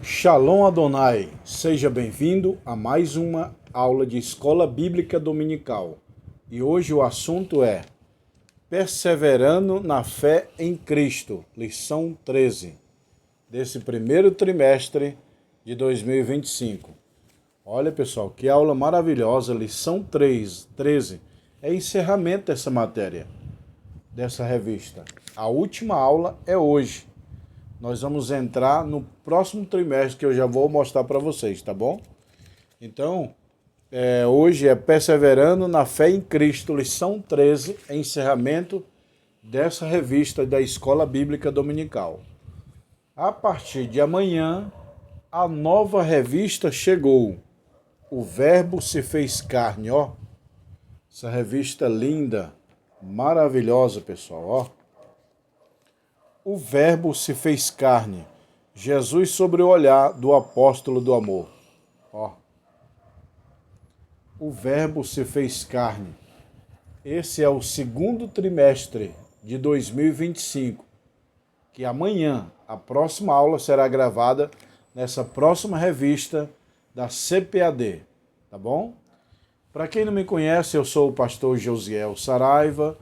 Shalom Adonai, seja bem-vindo a mais uma aula de Escola Bíblica Dominical. E hoje o assunto é Perseverando na Fé em Cristo, lição 13, desse primeiro trimestre de 2025. Olha pessoal, que aula maravilhosa, lição 13, é encerramento dessa matéria, dessa revista. A última aula é hoje. Nós vamos entrar no próximo trimestre que eu já vou mostrar para vocês, tá bom? Então, hoje é Perseverando na Fé em Cristo, lição 13, encerramento dessa revista da Escola Bíblica Dominical. A partir de amanhã, a nova revista chegou. O Verbo se fez carne, ó. Essa revista linda, maravilhosa, pessoal, ó. O Verbo se fez carne. Jesus sobre o olhar do apóstolo do amor. Ó. O Verbo se fez carne. Esse é o segundo trimestre de 2025. Que amanhã, a próxima aula será gravada nessa próxima revista da CPAD. Tá bom? Para quem não me conhece, eu sou o pastor Josiel Saraiva,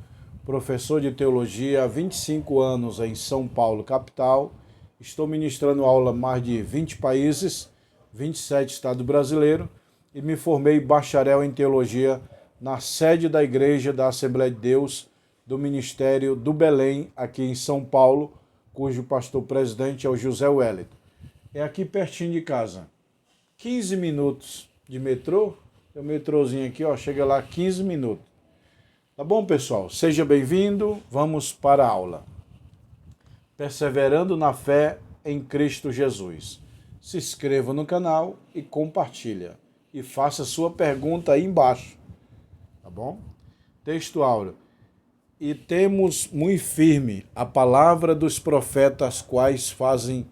professor de teologia há 25 anos em São Paulo, capital. Estou ministrando aula em mais de 20 países, 27 estados brasileiros, e me formei bacharel em teologia na sede da Igreja da Assembleia de Deus do Ministério do Belém, aqui em São Paulo, cujo pastor-presidente é o José Wellington. É aqui pertinho de casa. 15 minutos de metrô, tem um metrôzinho aqui, ó, chega lá 15 minutos. Tá bom, pessoal? Seja bem-vindo. Vamos para a aula. Perseverando na fé em Cristo Jesus. Se inscreva no canal e compartilha. E faça sua pergunta aí embaixo. Tá bom? Texto áureo. E temos muito firme a palavra dos profetas, quais fazem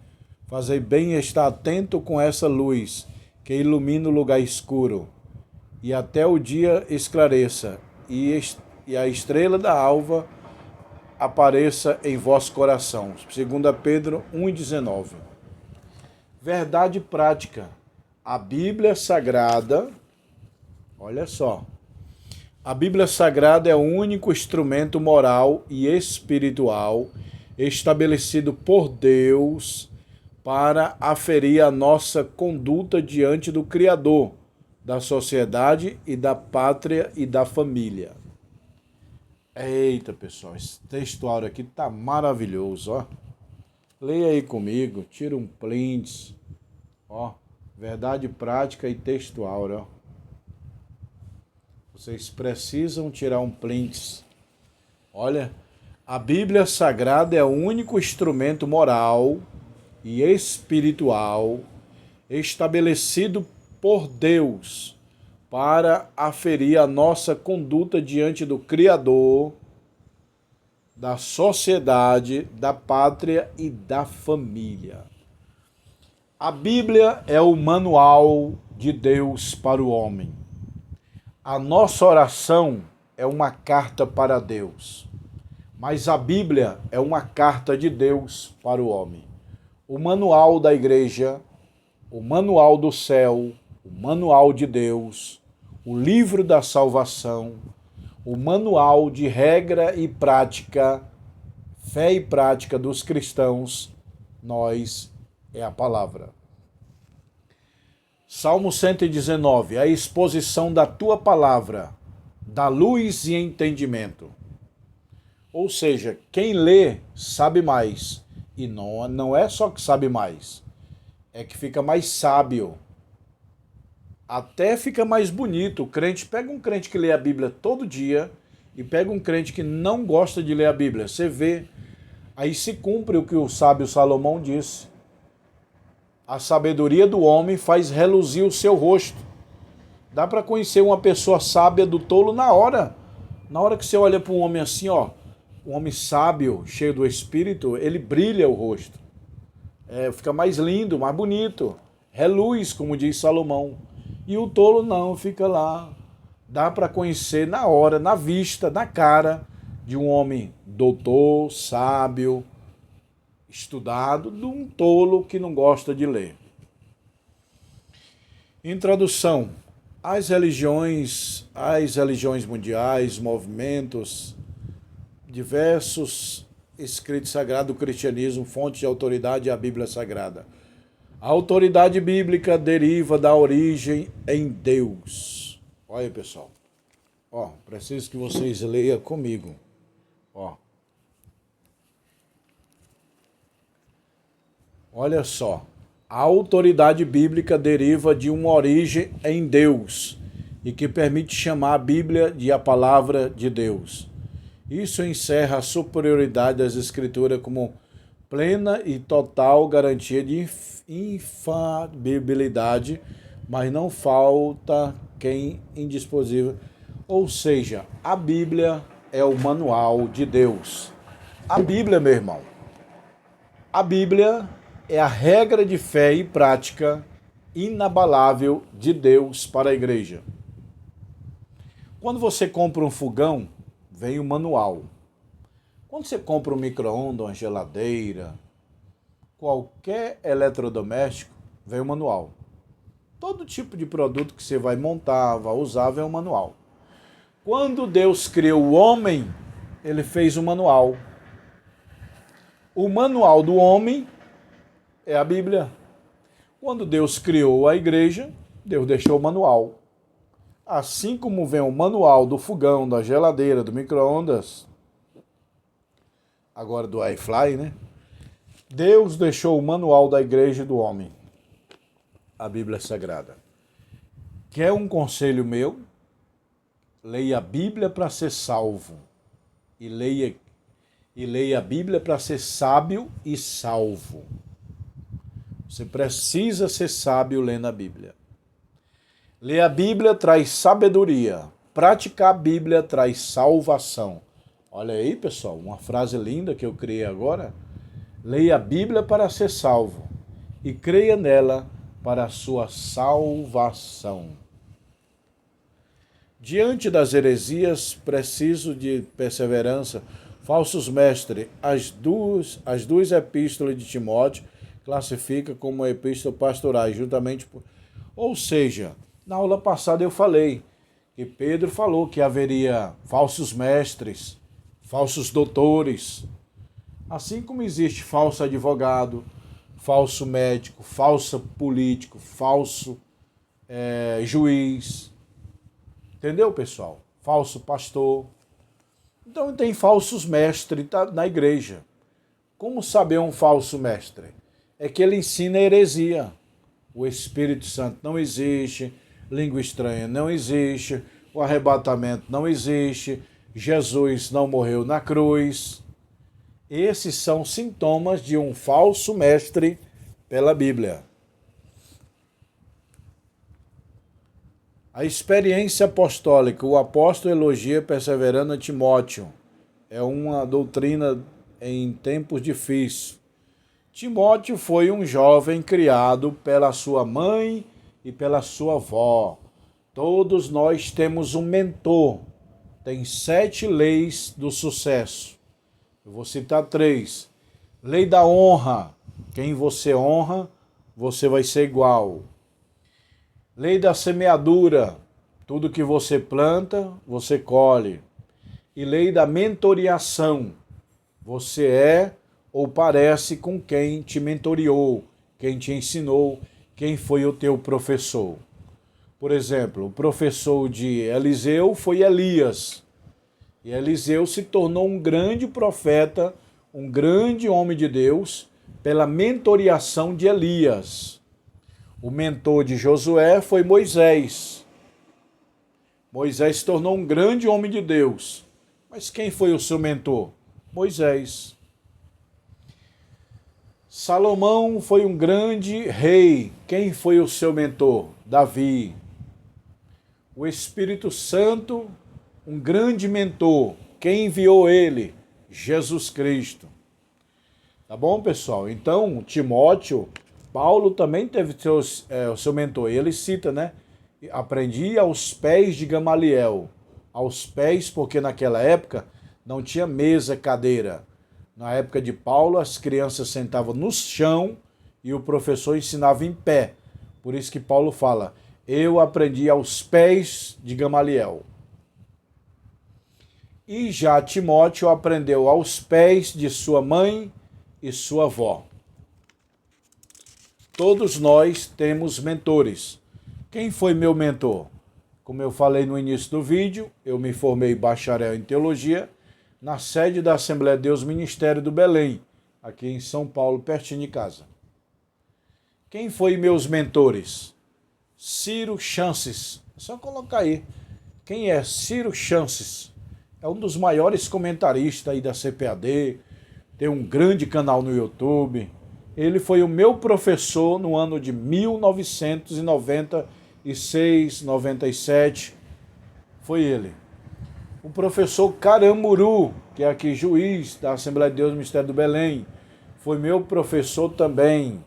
bem estar atento com essa luz que ilumina o lugar escuro, e até o dia esclareça, e a estrela da alva apareça em vosso coração. 2 Pedro 1,19. Verdade prática. A Bíblia Sagrada, olha só, a Bíblia Sagrada é o único instrumento moral e espiritual estabelecido por Deus para aferir a nossa conduta diante do Criador, da sociedade e da pátria e da família. Eita, pessoal, esse textuário aqui tá maravilhoso, ó. Leia aí comigo, tira um print, ó. Verdade prática e textuário, ó. Vocês precisam tirar um print. Olha, a Bíblia Sagrada é o único instrumento moral e espiritual estabelecido por Deus para aferir a nossa conduta diante do Criador, da sociedade, da pátria e da família. A Bíblia é o manual de Deus para o homem. A nossa oração é uma carta para Deus, mas a Bíblia é uma carta de Deus para o homem. O manual da igreja, o manual do céu, o manual de Deus, o livro da salvação, o manual de regra e prática, fé e prática dos cristãos, nós é a palavra. Salmo 119, a exposição da tua palavra, dá luz e entendimento. Ou seja, quem lê sabe mais, e não é só que sabe mais, é que fica mais sábio. Até fica mais bonito. O crente, pega um crente que lê a Bíblia todo dia e pega um crente que não gosta de ler a Bíblia. Você vê, aí se cumpre o que o sábio Salomão disse. A sabedoria do homem faz reluzir o seu rosto. Dá para conhecer uma pessoa sábia do tolo na hora. Na hora que você olha para um homem assim, ó, um homem sábio, cheio do Espírito, ele brilha o rosto. Fica mais lindo, mais bonito. Reluz, como diz Salomão. E o tolo não, fica lá. Dá para conhecer na hora, na vista, na cara de um homem doutor, sábio, estudado, de um tolo que não gosta de ler. Introdução. As religiões mundiais, movimentos, diversos escritos sagrados do cristianismo, fonte de autoridade é a Bíblia Sagrada. A autoridade bíblica deriva da origem em Deus. Olha aí, pessoal. Preciso que vocês leiam comigo. Olha só. A autoridade bíblica deriva de uma origem em Deus e que permite chamar a Bíblia de a palavra de Deus. Isso encerra a superioridade das Escrituras como plena e total garantia de infalibilidade, mas não falta quem indisponível. Ou seja, a Bíblia é o manual de Deus. A Bíblia, meu irmão, a Bíblia é a regra de fé e prática inabalável de Deus para a igreja. Quando você compra um fogão, vem o manual. Quando você compra um micro-ondas, uma geladeira, qualquer eletrodoméstico, vem o manual. Todo tipo de produto que você vai montar, vai usar, vem o manual. Quando Deus criou o homem, ele fez um manual. O manual do homem é a Bíblia. Quando Deus criou a igreja, Deus deixou o manual. Assim como vem o manual do fogão, da geladeira, do micro-ondas, agora do iFly, né? Deus deixou o manual da igreja e do homem, a Bíblia Sagrada. Quer um conselho meu? Leia a Bíblia para ser salvo. E leia a Bíblia para ser sábio e salvo. Você precisa ser sábio lendo a Bíblia. Ler a Bíblia traz sabedoria. Praticar a Bíblia traz salvação. Olha aí, pessoal, uma frase linda que eu criei agora. Leia a Bíblia para ser salvo e creia nela para a sua salvação. Diante das heresias, preciso de perseverança. Falsos mestres, as duas epístolas de Timóteo classifica como epístolas pastorais, juntamente. Ou seja, na aula passada eu falei que Pedro falou que haveria falsos mestres, falsos doutores, assim como existe falso advogado, falso médico, falso político, falso juiz. Entendeu, pessoal? Falso pastor. Então tem falsos mestres na igreja. Como saber um falso mestre? É que ele ensina heresia. O Espírito Santo não existe, língua estranha não existe, o arrebatamento não existe, Jesus não morreu na cruz. Esses são sintomas de um falso mestre pela Bíblia. A experiência apostólica, o apóstolo elogia perseverando a Timóteo. É uma doutrina em tempos difíceis. Timóteo foi um jovem criado pela sua mãe e pela sua avó. Todos nós temos um mentor. Tem 7 leis do sucesso. Eu vou citar 3. Lei da honra. Quem você honra, você vai ser igual. Lei da semeadura. Tudo que você planta, você colhe. E lei da mentoriação. Você é ou parece com quem te mentoriou, quem te ensinou, quem foi o teu professor. Por exemplo, o professor de Eliseu foi Elias. E Eliseu se tornou um grande profeta, um grande homem de Deus, pela mentoriação de Elias. O mentor de Josué foi Moisés. Moisés se tornou um grande homem de Deus. Mas quem foi o seu mentor? Moisés. Salomão foi um grande rei. Quem foi o seu mentor? Davi. O Espírito Santo, um grande mentor. Quem enviou ele? Jesus Cristo. Tá bom, pessoal? Então, Timóteo, Paulo também teve o seu mentor. E ele cita, né? Aprendi aos pés de Gamaliel. Aos pés, porque naquela época não tinha mesa, cadeira. Na época de Paulo, as crianças sentavam no chão e o professor ensinava em pé. Por isso que Paulo fala, Eu aprendi aos pés de Gamaliel. E já Timóteo aprendeu aos pés de sua mãe e sua avó. Todos nós temos mentores. Quem foi meu mentor? Como eu falei no início do vídeo, eu me formei bacharel em teologia na sede da Assembleia de Deus Ministério do Belém, aqui em São Paulo, pertinho de casa. Quem foi meus mentores? Ciro Chances. É só colocar aí. Quem é Ciro Chances? É um dos maiores comentaristas aí da CPAD, tem um grande canal no YouTube. Ele foi o meu professor no ano de 1996, 97. Foi ele. O professor Caramuru, que é aqui juiz da Assembleia de Deus Ministério do Belém, foi meu professor também.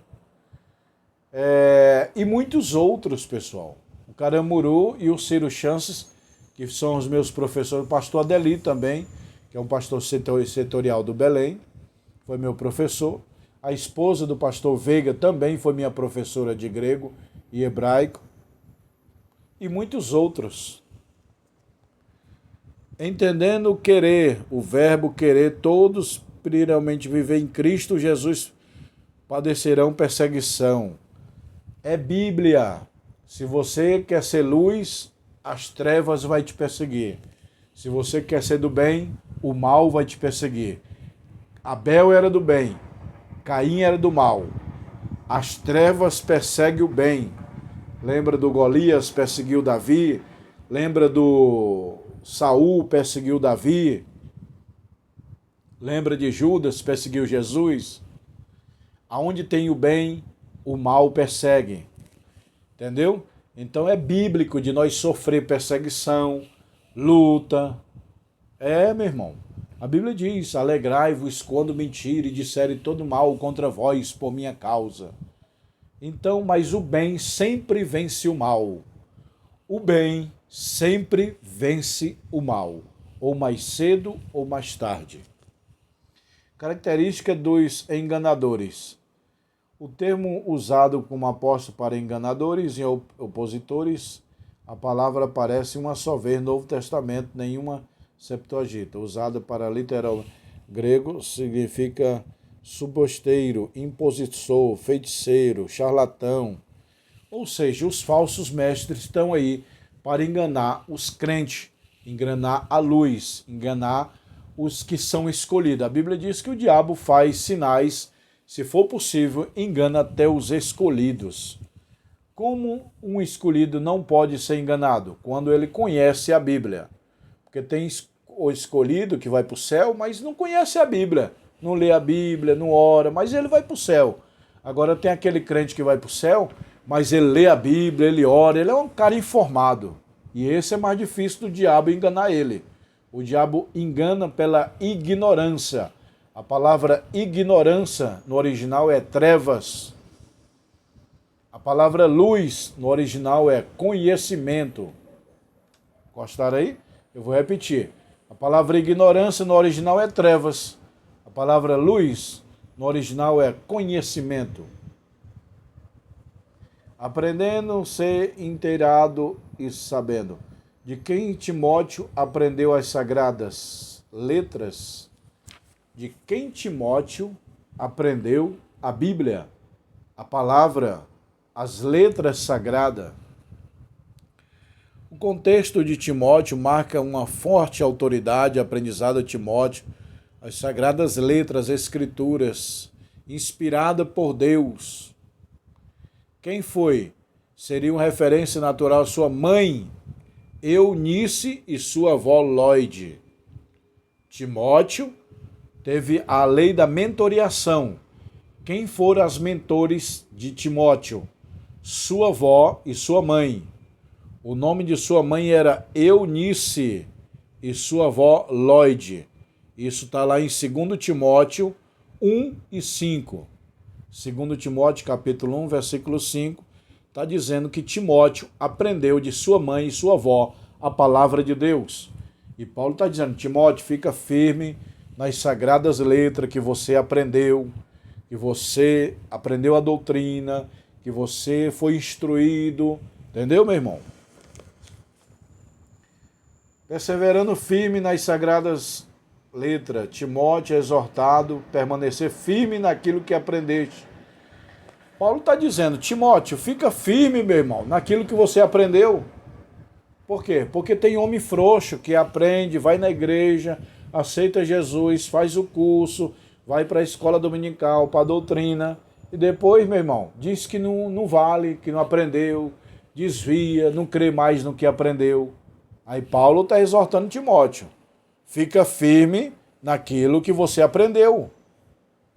E muitos outros, pessoal. O Caramuru e o Ciro Chances, que são os meus professores. O pastor Adeli também, que é um pastor setorial do Belém, foi meu professor. A esposa do pastor Veiga também foi minha professora de grego e hebraico. E muitos outros. Entendendo o querer, o verbo querer, todos primeiramente viver em Cristo Jesus padecerão perseguição. É Bíblia. Se você quer ser luz, as trevas vai te perseguir. Se você quer ser do bem, o mal vai te perseguir. Abel era do bem, Caim era do mal. As trevas perseguem o bem. Lembra do Golias perseguiu Davi? Lembra do Saul perseguiu Davi? Lembra de Judas perseguiu Jesus? Aonde tem o bem, o mal persegue. Entendeu? Então é bíblico de nós sofrer perseguição, luta. Meu irmão. A Bíblia diz, alegrai-vos quando mentirem e disserem todo mal contra vós por minha causa. Então, mas o bem sempre vence o mal. O bem sempre vence o mal. Ou mais cedo ou mais tarde. Característica dos enganadores. O termo usado como apóstolo para enganadores e opositores, a palavra aparece uma só vez no Novo Testamento, nenhuma Septuaginta. Usada para literal grego, significa subosteiro, impositor, feiticeiro, charlatão. Ou seja, os falsos mestres estão aí para enganar os crentes, enganar a luz, enganar os que são escolhidos. A Bíblia diz que o diabo faz sinais, se for possível, engana até os escolhidos. Como um escolhido não pode ser enganado? Quando ele conhece a Bíblia. Porque tem o escolhido que vai para o céu, mas não conhece a Bíblia. Não lê a Bíblia, não ora, mas ele vai para o céu. Agora tem aquele crente que vai para o céu, mas ele lê a Bíblia, ele ora, ele é um cara informado. E esse é mais difícil do diabo enganar ele. O diabo engana pela ignorância. A palavra ignorância no original é trevas. A palavra luz no original é conhecimento. Gostaram aí? Eu vou repetir. A palavra ignorância no original é trevas. A palavra luz no original é conhecimento. Aprendendo, ser inteirado e sabendo. De quem Timóteo aprendeu as sagradas letras? De quem Timóteo aprendeu a Bíblia, a palavra, as letras sagradas? O contexto de Timóteo marca uma forte autoridade aprendizado a Timóteo, as sagradas letras, escrituras, inspirada por Deus. Quem foi? Seria uma referência natural à sua mãe, Eunice, e sua avó Lloyd. Timóteo teve a lei da mentoriação. Quem foram as mentores de Timóteo? Sua avó e sua mãe. O nome de sua mãe era Eunice e sua avó Lloyd. Isso está lá em 2 Timóteo 1 e 5. 2 Timóteo capítulo 1, versículo 5, está dizendo que Timóteo aprendeu de sua mãe e sua avó a palavra de Deus. E Paulo está dizendo, Timóteo, fica firme nas sagradas letras que você aprendeu, que você aprendeu a doutrina, que você foi instruído Entendeu, meu irmão? Perseverando firme nas sagradas letras, Timóteo é exortado a permanecer firme naquilo que aprendeste. Paulo está dizendo, Timóteo, fica firme, meu irmão, naquilo que você aprendeu. Por quê? Porque tem homem frouxo que aprende, vai na igreja, aceita Jesus, faz o curso, vai para a escola dominical, para a doutrina, e depois, meu irmão, diz que não vale, que não aprendeu, desvia, não crê mais no que aprendeu. Aí Paulo está exortando Timóteo, fica firme naquilo que você aprendeu.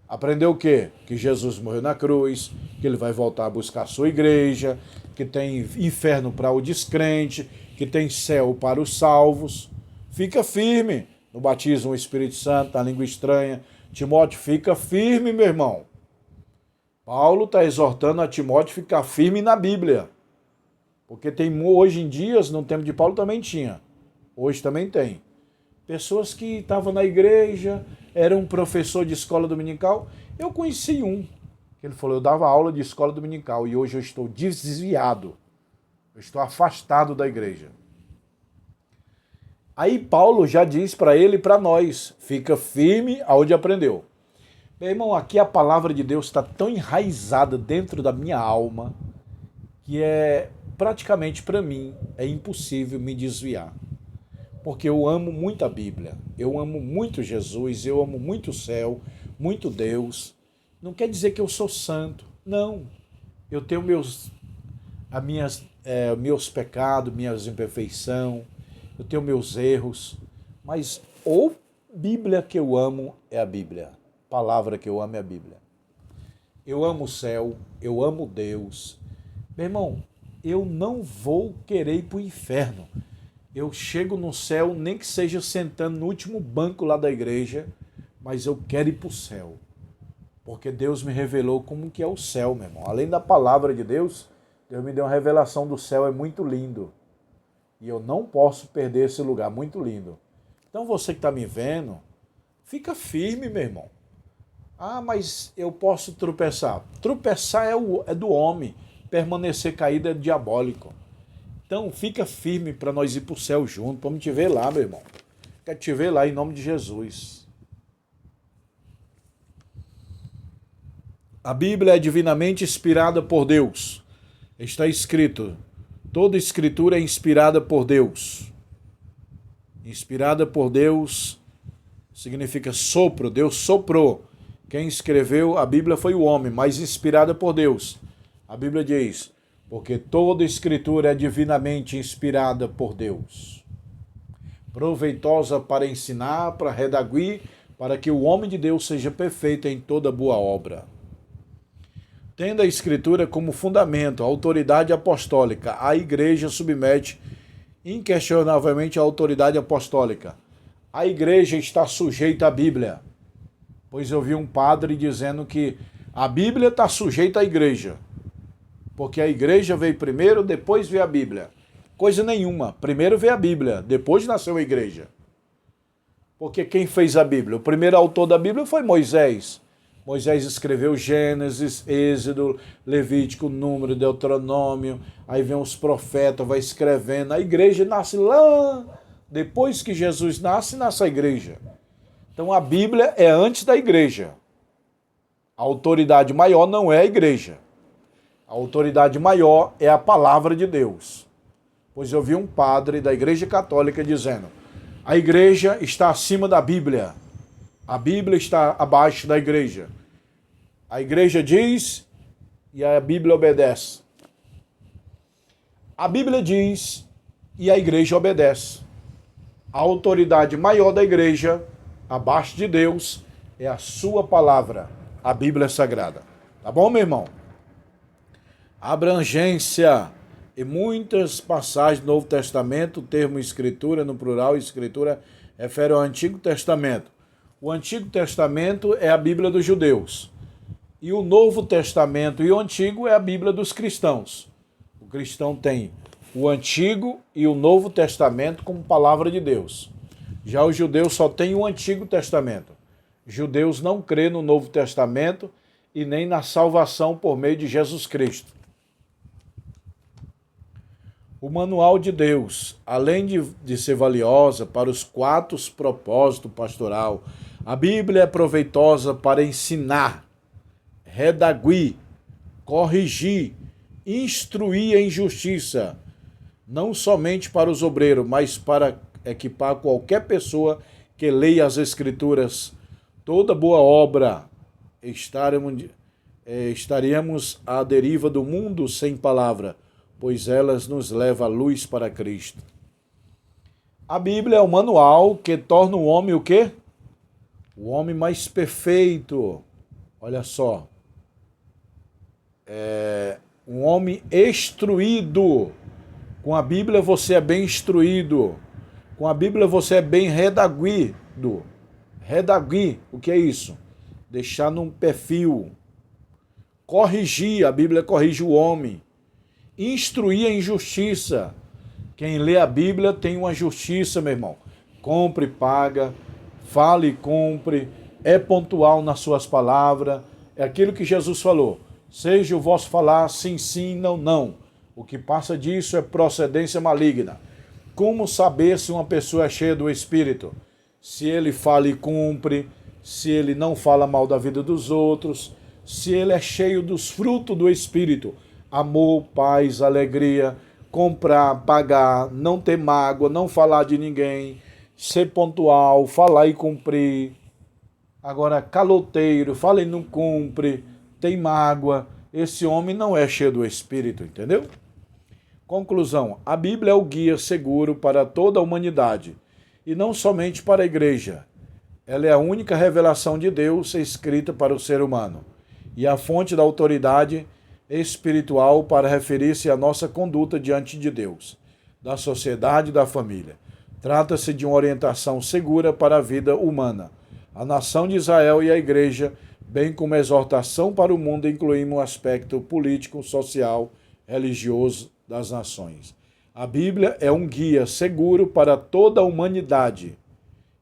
Aprendeu o quê? Que Jesus morreu na cruz, que ele vai voltar a buscar a sua igreja, que tem inferno para o descrente, que tem céu para os salvos. Fica firme no batismo do Espírito Santo, na língua estranha. Timóteo, fica firme, meu irmão. Paulo está exortando a Timóteo a ficar firme na Bíblia. Porque tem hoje em dia, no tempo de Paulo também tinha. Hoje também tem. Pessoas que estavam na igreja, eram um professor de escola dominical. Eu conheci um, que ele falou, eu dava aula de escola dominical e hoje eu estou desviado. Eu estou afastado da igreja. Aí Paulo já diz para ele e para nós, fica firme aonde aprendeu. Meu irmão, aqui a palavra de Deus está tão enraizada dentro da minha alma que é praticamente para mim é impossível me desviar. Porque eu amo muito a Bíblia, eu amo muito Jesus, eu amo muito o céu, muito Deus. Não quer dizer que eu sou santo, não. Eu tenho meus pecados, minhas imperfeições, eu tenho meus erros, mas a Bíblia que eu amo é a Bíblia. A palavra que eu amo é a Bíblia. Eu amo o céu, eu amo Deus. Meu irmão, eu não vou querer ir para o inferno. Eu chego no céu, nem que seja sentando no último banco lá da igreja, mas eu quero ir para o céu. Porque Deus me revelou como que é o céu, meu irmão. Além da palavra de Deus, Deus me deu uma revelação do céu, é muito lindo. E eu não posso perder esse lugar, muito lindo. Então você que está me vendo, fica firme, meu irmão. Ah, mas eu posso tropeçar. Tropeçar é do homem, permanecer caído é diabólico. Então fica firme para nós ir para o céu junto, vamos te ver lá, meu irmão. Quero te ver lá em nome de Jesus. A Bíblia é divinamente inspirada por Deus. Está escrito, toda escritura é inspirada por Deus. Inspirada por Deus significa sopro, Deus soprou. Quem escreveu a Bíblia foi o homem, mas inspirada por Deus. A Bíblia diz, porque toda escritura é divinamente inspirada por Deus. Proveitosa para ensinar, para redaguir, para que o homem de Deus seja perfeito em toda boa obra. Tendo a escritura como fundamento, a autoridade apostólica, a igreja submete inquestionavelmente à autoridade apostólica. A igreja está sujeita à Bíblia. Pois eu vi um padre dizendo que a Bíblia está sujeita à igreja. Porque a igreja veio primeiro, depois veio a Bíblia. Coisa nenhuma. Primeiro veio a Bíblia, depois nasceu a igreja. Porque quem fez a Bíblia? O primeiro autor da Bíblia foi Moisés. Moisés escreveu Gênesis, Êxodo, Levítico, Número, Deuteronômio. Aí vem os profetas, vai escrevendo. A igreja nasce lá. Depois que Jesus nasce, nasce a igreja. Então a Bíblia é antes da igreja. A autoridade maior não é a igreja. A autoridade maior é a palavra de Deus. Pois eu vi um padre da Igreja Católica dizendo, a igreja está acima da Bíblia. A Bíblia está abaixo da igreja. A igreja diz e a Bíblia obedece. A Bíblia diz e a igreja obedece. A autoridade maior da igreja, abaixo de Deus, é a sua palavra, a Bíblia Sagrada. Tá bom, meu irmão? Abrangência e muitas passagens do Novo Testamento, o termo escritura no plural, escritura refere ao Antigo Testamento. O Antigo Testamento é a Bíblia dos judeus. E o Novo Testamento e o Antigo é a Bíblia dos cristãos. O cristão tem o Antigo e o Novo Testamento como palavra de Deus. Já os judeus só têm o Antigo Testamento. Os judeus não crêem no Novo Testamento e nem na salvação por meio de Jesus Cristo. O manual de Deus, além de ser valiosa para os 4 propósitos pastoral, a Bíblia é proveitosa para ensinar, redaguir, corrigir, instruir em justiça, não somente para os obreiros, mas para equipar qualquer pessoa que leia as Escrituras. Toda boa obra estaríamos à deriva do mundo sem palavra, pois elas nos levam à luz para Cristo. A Bíblia é o manual que torna o homem o quê? O homem mais perfeito. Olha só. Um homem instruído. Com a Bíblia você é bem instruído. Com a Bíblia você é bem redaguido. Redaguir, o que é isso? Deixar num perfil. Corrigir, a Bíblia corrige o homem. Instruir em justiça. Quem lê a Bíblia tem uma justiça, meu irmão. Compre e paga, fale e compre, é pontual nas suas palavras. É aquilo que Jesus falou. Seja o vosso falar sim, sim, não, não. O que passa disso é procedência maligna. Como saber se uma pessoa é cheia do Espírito? Se ele fala e cumpre, se ele não fala mal da vida dos outros, se ele é cheio dos frutos do Espírito. Amor, paz, alegria, comprar, pagar, não ter mágoa, não falar de ninguém, ser pontual, falar e cumprir. Agora, caloteiro, fala e não cumpre, tem mágoa, esse homem não é cheio do Espírito, entendeu? Conclusão, a Bíblia é o guia seguro para toda a humanidade, e não somente para a igreja. Ela é a única revelação de Deus escrita para o ser humano, e a fonte da autoridade espiritual para referir-se à nossa conduta diante de Deus, da sociedade e da família. Trata-se de uma orientação segura para a vida humana. A nação de Israel e a igreja, bem como a exortação para o mundo, incluímos o aspecto político, social, religioso das nações. A Bíblia é um guia seguro para toda a humanidade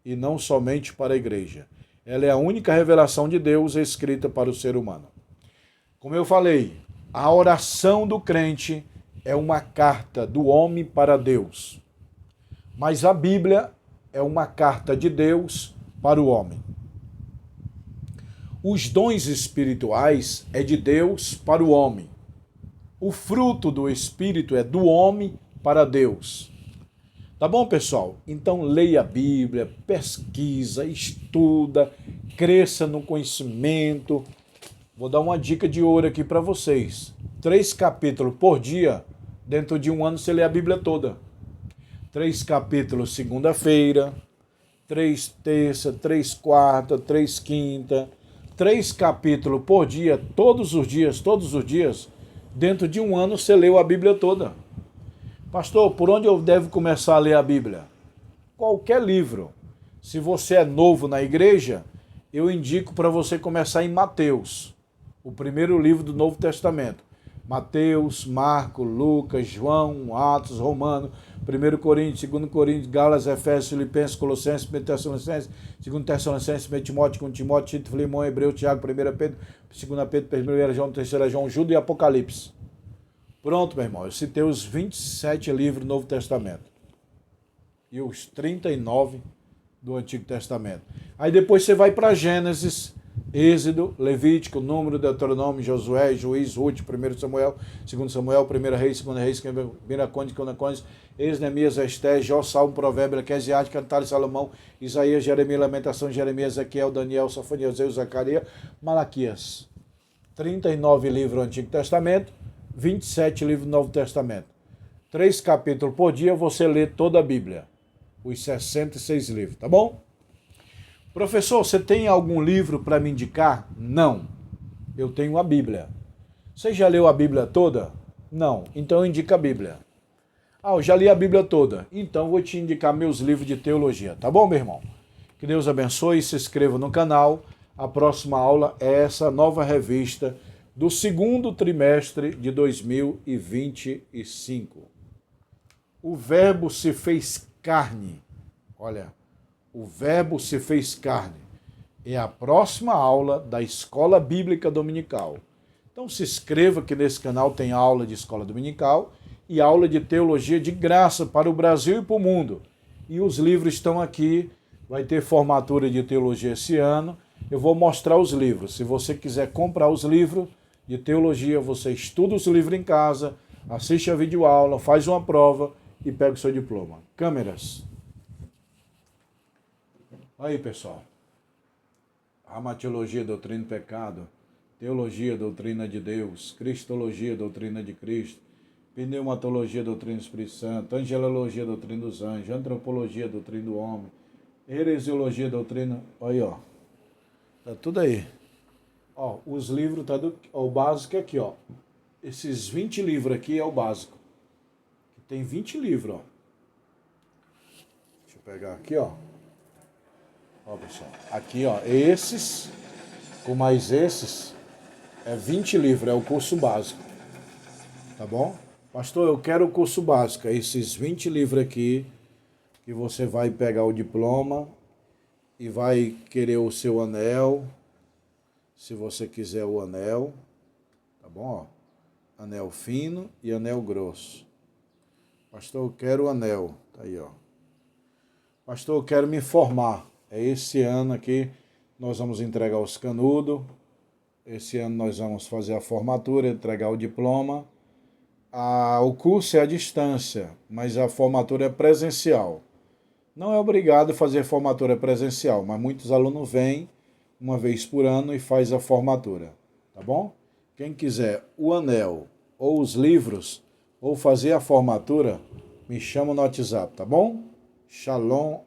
e não somente para a igreja. Ela é a única revelação de Deus escrita para o ser humano. Como eu falei, a oração do crente é uma carta do homem para Deus. Mas a Bíblia é uma carta de Deus para o homem. Os dons espirituais é de Deus para o homem. O fruto do Espírito é do homem para Deus. Tá bom, pessoal? Então leia a Bíblia, pesquisa, estuda, cresça no conhecimento. Vou dar uma dica de ouro aqui para vocês. 3 capítulos por dia, dentro de um ano você lê a Bíblia toda. 3 capítulos segunda-feira, 3 terça, 3 quarta, 3 quinta, 3 capítulos por dia, todos os dias, dentro de um ano você leu a Bíblia toda. Pastor, por onde eu devo começar a ler a Bíblia? Qualquer livro. Se você é novo na igreja, eu indico para você começar em Mateus, o primeiro livro do Novo Testamento. Mateus, Marcos, Lucas, João, Atos, Romanos, 1 Coríntios, 2 Coríntios, Gálatas, Efésios, Filipenses, Colossenses, 1 Tessalonicenses, 2 Tessalonicenses, 1 Timóteo, 2 Timóteo, Tito, Filemão, Hebreu, Tiago, 1 Pedro, 2 Pedro, 1 João, 3 João, Judas e Apocalipse. Pronto, meu irmão, eu citei os 27 livros do Novo Testamento e os 39 do Antigo Testamento. Aí depois você vai para Gênesis, Êxodo, Levítico, Número, Deuteronômio, Josué, Juiz, Ruth, 1 Samuel, 2 Samuel, 1 Reis, 2 Reis, 1 Crônicas, 2 Crônicas, Neemias, Esté, Jó, Salmo, Provérbio, Eclesiastes, Cantares, Salomão, Isaías, Jeremias, Lamentação, Jeremias, Ezequiel, Daniel, Sofonias, Zacarias, Malaquias. 39 livros do Antigo Testamento, 27 livros do Novo Testamento. 3 capítulos por dia você lê toda a Bíblia. Os 66 livros, tá bom? Professor, você tem algum livro para me indicar? Não. Eu tenho a Bíblia. Você já leu a Bíblia toda? Não. Então eu indico a Bíblia. Ah, eu já li a Bíblia toda. Então eu vou te indicar meus livros de teologia. Tá bom, meu irmão? Que Deus abençoe. Se inscreva no canal. A próxima aula é essa nova revista do segundo trimestre de 2025. O Verbo se fez carne. Olha, o Verbo se fez carne. É a próxima aula da Escola Bíblica Dominical. Então se inscreva que nesse canal tem aula de Escola Dominical e aula de teologia de graça para o Brasil e para o mundo. E os livros estão aqui, vai ter formatura de teologia esse ano. Eu vou mostrar os livros. Se você quiser comprar os livros de teologia, você estuda os livros em casa, assiste a videoaula, faz uma prova e pega o seu diploma. Câmeras. Aí, pessoal. Amatiologia, doutrina do pecado. Teologia, doutrina de Deus. Cristologia, doutrina de Cristo. Pneumatologia, doutrina do Espírito Santo. Angelologia, doutrina dos anjos. Antropologia, doutrina do homem. Heresiologia, doutrina... Olha, ó. Tá tudo aí. Ó, os livros, tá do... ó, o básico é aqui, ó. Esses 20 livros aqui é o básico. Tem 20 livros, ó. Deixa eu pegar aqui, ó. Ó, pessoal. Aqui, ó. Esses, com mais esses, é 20 livros, é o curso básico. Tá bom? Pastor, eu quero o curso básico. É esses 20 livros aqui, que você vai pegar o diploma e vai querer o seu anel, se você quiser o anel, tá bom? Ó, anel fino e anel grosso. Pastor, eu quero o anel, tá aí, ó. Pastor, eu quero me formar. É esse ano aqui, nós vamos entregar os canudos. Esse ano nós vamos fazer a formatura, entregar o diploma. O curso é à distância, mas a formatura é presencial. Não é obrigado a fazer formatura presencial, mas muitos alunos vêm uma vez por ano e faz a formatura, tá bom? Quem quiser o anel ou os livros ou fazer a formatura, me chama no WhatsApp, tá bom? Shalom